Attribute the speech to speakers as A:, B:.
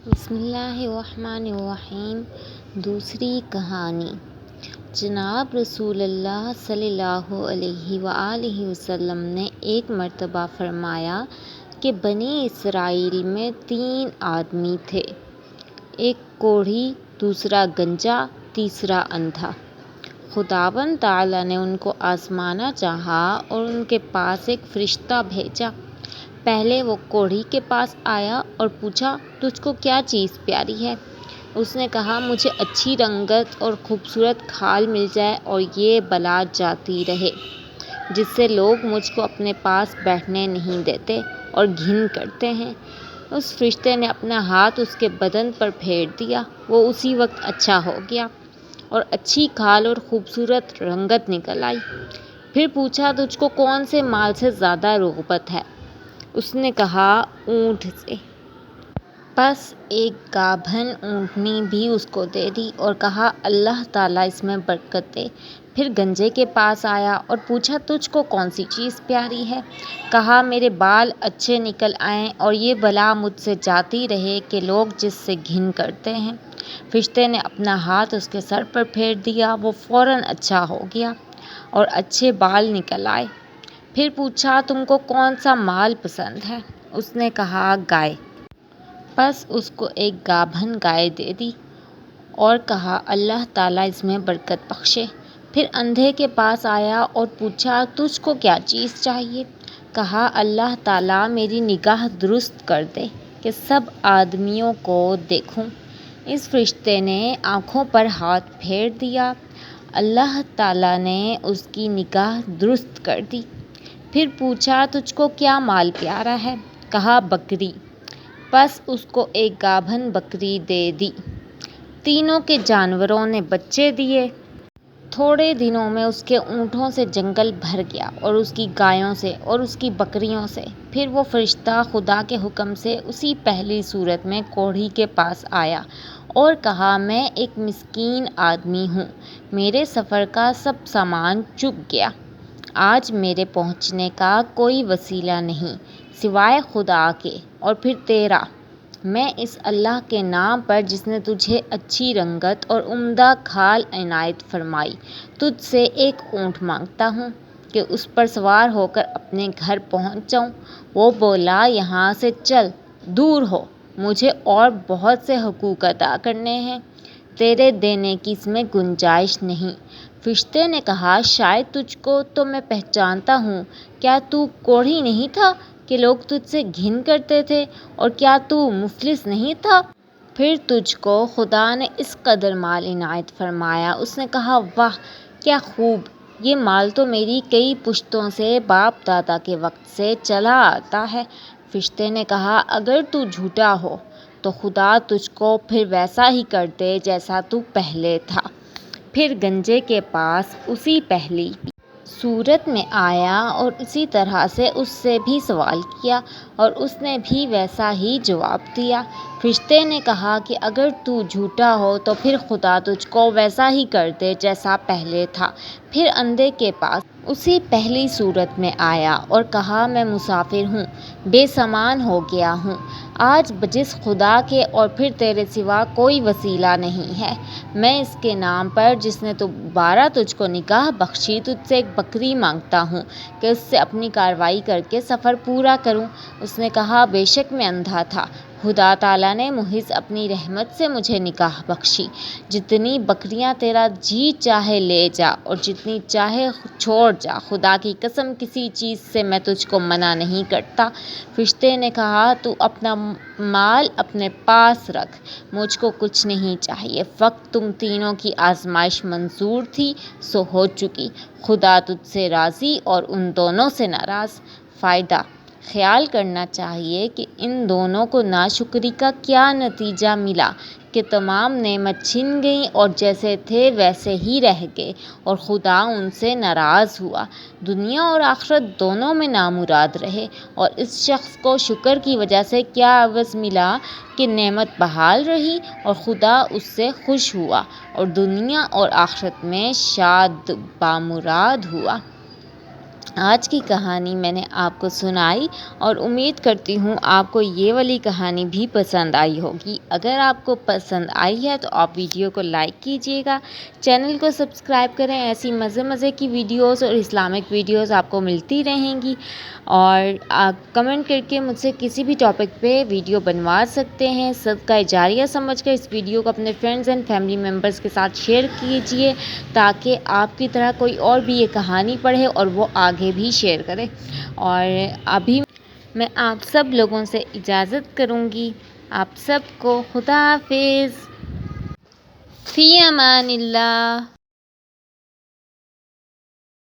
A: بسم اللہ الرحمن الرحیم۔ دوسری کہانی۔ جناب رسول اللہ صلی اللہ علیہ وآلہ وسلم نے ایک مرتبہ فرمایا کہ بنی اسرائیل میں 3 آدمی تھے، ایک کوڑھی، دوسرا گنجا، تیسرا اندھا۔ خداوند تعالیٰ نے ان کو آزمانا چاہا اور ان کے پاس ایک فرشتہ بھیجا۔ پہلے وہ کوڑھی کے پاس آیا اور پوچھا، تجھ کو کیا چیز پیاری ہے؟ اس نے کہا، مجھے اچھی رنگت اور خوبصورت کھال مل جائے اور یہ بلا جاتی رہے جس سے لوگ مجھ کو اپنے پاس بیٹھنے نہیں دیتے اور گھن کرتے ہیں۔ اس فرشتے نے اپنا ہاتھ اس کے بدن پر پھیر دیا، وہ اسی وقت اچھا ہو گیا اور اچھی کھال اور خوبصورت رنگت نکل آئی۔ پھر پوچھا، تجھ کو کون سے مال سے زیادہ رغبت ہے؟ اس نے کہا، اونٹ سے۔ پس ایک گابھن اونٹنی بھی اس کو دے دی اور کہا، اللہ تعالیٰ اس میں برکت دے۔ پھر گنجے کے پاس آیا اور پوچھا، تجھ کو کون سی چیز پیاری ہے؟ کہا، میرے بال اچھے نکل آئیں اور یہ بلا مجھ سے جاتی رہے کہ لوگ جس سے گھن کرتے ہیں۔ فرشتے نے اپنا ہاتھ اس کے سر پر پھیر دیا، وہ فوراً اچھا ہو گیا اور اچھے بال نکل آئے۔ پھر پوچھا، تم کو کون سا مال پسند ہے؟ اس نے کہا، گائے۔ پس اس کو ایک گابھن گائے دے دی اور کہا، اللہ تعالیٰ اس میں برکت بخشے۔ پھر اندھے کے پاس آیا اور پوچھا، تجھ کو کیا چیز چاہیے؟ کہا، اللہ تعالیٰ میری نگاہ درست کر دے کہ سب آدمیوں کو دیکھوں۔ اس فرشتے نے آنکھوں پر ہاتھ پھیر دیا، اللہ تعالیٰ نے اس کی نگاہ درست کر دی۔ پھر پوچھا، تجھ کو کیا مال پیارا ہے؟ کہا، بکری۔ پس اس کو ایک گابھن بکری دے دی۔ تینوں کے جانوروں نے بچے دیے۔ تھوڑے دنوں میں اس کے اونٹوں سے جنگل بھر گیا اور اس کی گایوں سے اور اس کی بکریوں سے۔ پھر وہ فرشتہ خدا کے حکم سے اسی پہلی صورت میں کوڑھی کے پاس آیا اور کہا، میں ایک مسکین آدمی ہوں، میرے سفر کا سب سامان چک گیا، آج میرے پہنچنے کا کوئی وسیلہ نہیں سوائے خدا کے اور پھر تیرا۔ میں اس اللہ کے نام پر جس نے تجھے اچھی رنگت اور عمدہ کھال عنایت فرمائی، تجھ سے ایک اونٹ مانگتا ہوں کہ اس پر سوار ہو کر اپنے گھر پہنچ جاؤں۔ وہ بولا، یہاں سے چل، دور ہو، مجھے اور بہت سے حقوق ادا کرنے ہیں، تیرے دینے کی اس میں گنجائش نہیں۔ فرشتے نے کہا، شاید تجھ کو تو میں پہچانتا ہوں، کیا تو کوڑھی نہیں تھا کہ لوگ تجھ سے گھن کرتے تھے، اور کیا تو مفلس نہیں تھا؟ پھر تجھ کو خدا نے اس قدر مال عنایت فرمایا۔ اس نے کہا، واہ، کیا خوب، یہ مال تو میری کئی پشتوں سے باپ دادا کے وقت سے چلا آتا ہے۔ فرشتے نے کہا، اگر تو جھوٹا ہو تو خدا تجھ کو پھر ویسا ہی کر دے جیسا تو پہلے تھا۔ پھر گنجے کے پاس اسی پہلی صورت میں آیا اور اسی طرح سے اس سے بھی سوال کیا اور اس نے بھی ویسا ہی جواب دیا۔ فرشتے نے کہا کہ اگر تو جھوٹا ہو تو پھر خدا تجھ کو ویسا ہی کر دے جیسا پہلے تھا۔ پھر اندھے کے پاس اسی پہلی صورت میں آیا اور کہا، میں مسافر ہوں، بے سامان ہو گیا ہوں، آج بجز خدا کے اور پھر تیرے سوا کوئی وسیلہ نہیں ہے۔ میں اس کے نام پر جس نے دوبارہ تجھ کو نگاہ بخشی، تجھ سے ایک بکری مانگتا ہوں کہ اس سے اپنی کارروائی کر کے سفر پورا کروں۔ اس نے کہا، بے شک میں اندھا تھا، خدا تعالیٰ نے محض اپنی رحمت سے مجھے نگاہ بخشی۔ جتنی بکریاں تیرا جی چاہے لے جا اور جتنی چاہے چھوڑ جا، خدا کی قسم کسی چیز سے میں تجھ کو منع نہیں کرتا۔ فرشتے نے کہا، تو اپنا مال اپنے پاس رکھ، مجھ کو کچھ نہیں چاہیے، فقط تم تینوں کی آزمائش منظور تھی سو ہو چکی، خدا تجھ سے راضی اور ان دونوں سے ناراض۔ فائدہ: خیال کرنا چاہیے کہ ان دونوں کو ناشکری کا کیا نتیجہ ملا کہ تمام نعمت چھن گئی اور جیسے تھے ویسے ہی رہ گئے اور خدا ان سے ناراض ہوا، دنیا اور آخرت دونوں میں نامراد رہے۔ اور اس شخص کو شکر کی وجہ سے کیا عوض ملا کہ نعمت بحال رہی اور خدا اس سے خوش ہوا اور دنیا اور آخرت میں شاد بامراد ہوا۔ آج کی کہانی میں نے آپ کو سنائی اور امید کرتی ہوں آپ کو یہ والی کہانی بھی پسند آئی ہوگی۔ اگر آپ کو پسند آئی ہے تو آپ ویڈیو کو لائک کیجیے گا، چینل کو سبسکرائب کریں، ایسی مزے کی ویڈیوز اور اسلامک ویڈیوز آپ کو ملتی رہیں گی، اور آپ کمنٹ کر کے مجھ سے کسی بھی ٹاپک پہ ویڈیو بنوا سکتے ہیں۔ صدقہ جاریہ سمجھ کر اس ویڈیو کو اپنے فرینڈز اینڈ فیملی ممبرز کے ساتھ شیئر کیجیے، تاکہ آپ کی طرح کوئی اور بھی یہ کہانی پڑھے اور وہ آگے بھی شیئر کرے۔ اور ابھی میں آپ سب لوگوں سے اجازت کروں گی۔ آپ سب کو خدا حافظ، فی امان اللہ۔